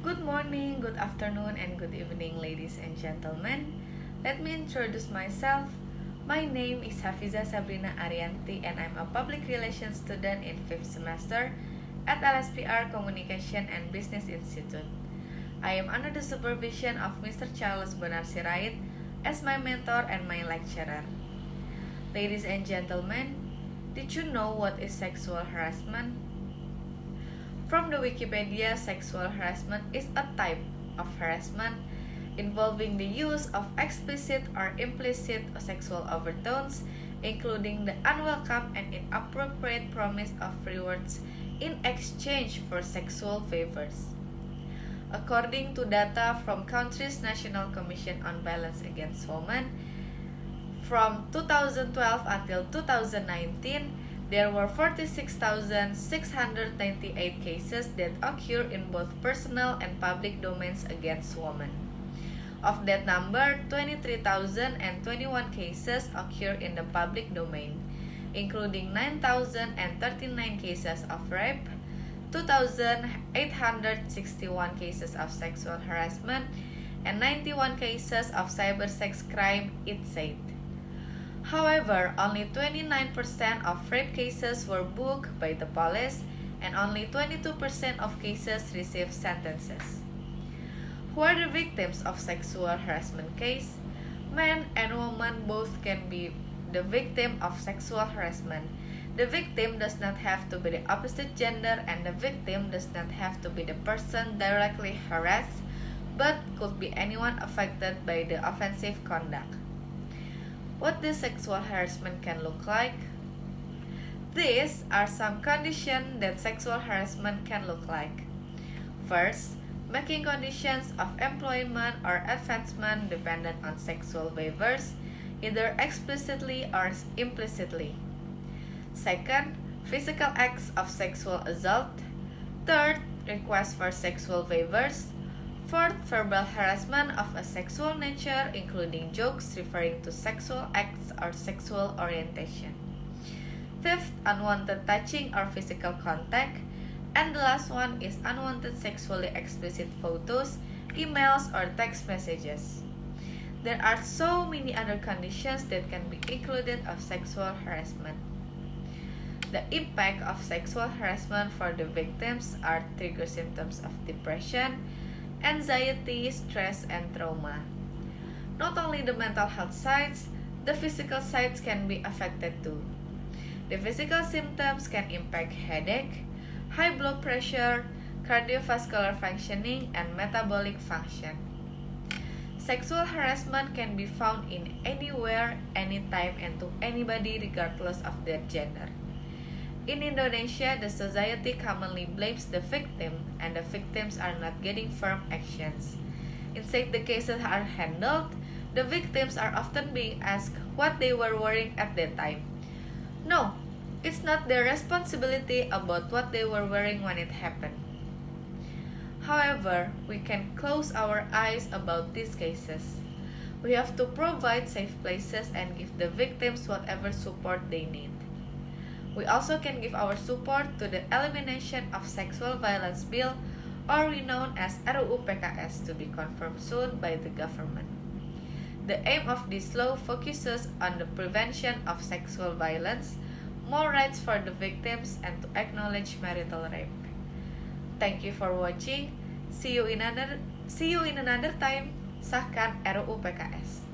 Good morning, good afternoon, and good evening, ladies and gentlemen. Let me introduce myself. My name is Hafizhah Shabrina Arianti, and I'm a public relations student in 5th semester at LSPR Communication and Business Institute. I am under the supervision of Mr. Charles Bonar Sirait as my mentor and my lecturer. Ladies and gentlemen, did you know what is sexual harassment? From the Wikipedia, sexual harassment is a type of harassment involving the use of explicit or implicit sexual overtones, including the unwelcome and inappropriate promise of rewards in exchange for sexual favors. According to data from country's National Commission on Violence Against Women, from 2012 until 2019, there were 46,698 cases that occurred in both personal and public domains against women. Of that number, 23,021 cases occurred in the public domain, including 9,039 cases of rape, 2,861 cases of sexual harassment, and 91 cases of cybersex crime, it said. However, only 29% of rape cases were booked by the police, and only 22% of cases received sentences. Who are the victims of sexual harassment case? Men and women both can be the victim of sexual harassment. The victim does not have to be the opposite gender, and the victim does not have to be the person directly harassed, but could be anyone affected by the offensive conduct. What this sexual harassment can look like? These are some conditions that sexual harassment can look like. First, making conditions of employment or advancement dependent on sexual favors, either explicitly or implicitly. Second, physical acts of sexual assault. Third, requests for sexual favors. Fourth, verbal harassment of a sexual nature, including jokes referring to sexual acts or sexual orientation. Fifth, unwanted touching or physical contact. And the last one is unwanted sexually explicit photos, emails, or text messages. There are so many other conditions that can be included of sexual harassment. The impact of sexual harassment for the victims are trigger symptoms of depression, anxiety, stress, and trauma. Not only the mental health sides, the physical sides can be affected too. The physical symptoms can impact headache, high blood pressure, cardiovascular functioning, and metabolic function. Sexual harassment can be found in anywhere, anytime, and to anybody regardless of their gender. In Indonesia, the society commonly blames the victim, and the victims are not getting firm actions. Instead, the cases are handled. The victims are often being asked what they were wearing at that time. No, it's not their responsibility about what they were wearing when it happened. However, we can close our eyes about these cases. We have to provide safe places and give the victims whatever support they need. We also can give our support to the Elimination of Sexual Violence Bill, or known as RUU PKS, to be confirmed soon by the government. The aim of this law focuses on the prevention of sexual violence, more rights for the victims, and to acknowledge marital rape. Thank you for watching. See you in another time. Sahkan RUU PKS.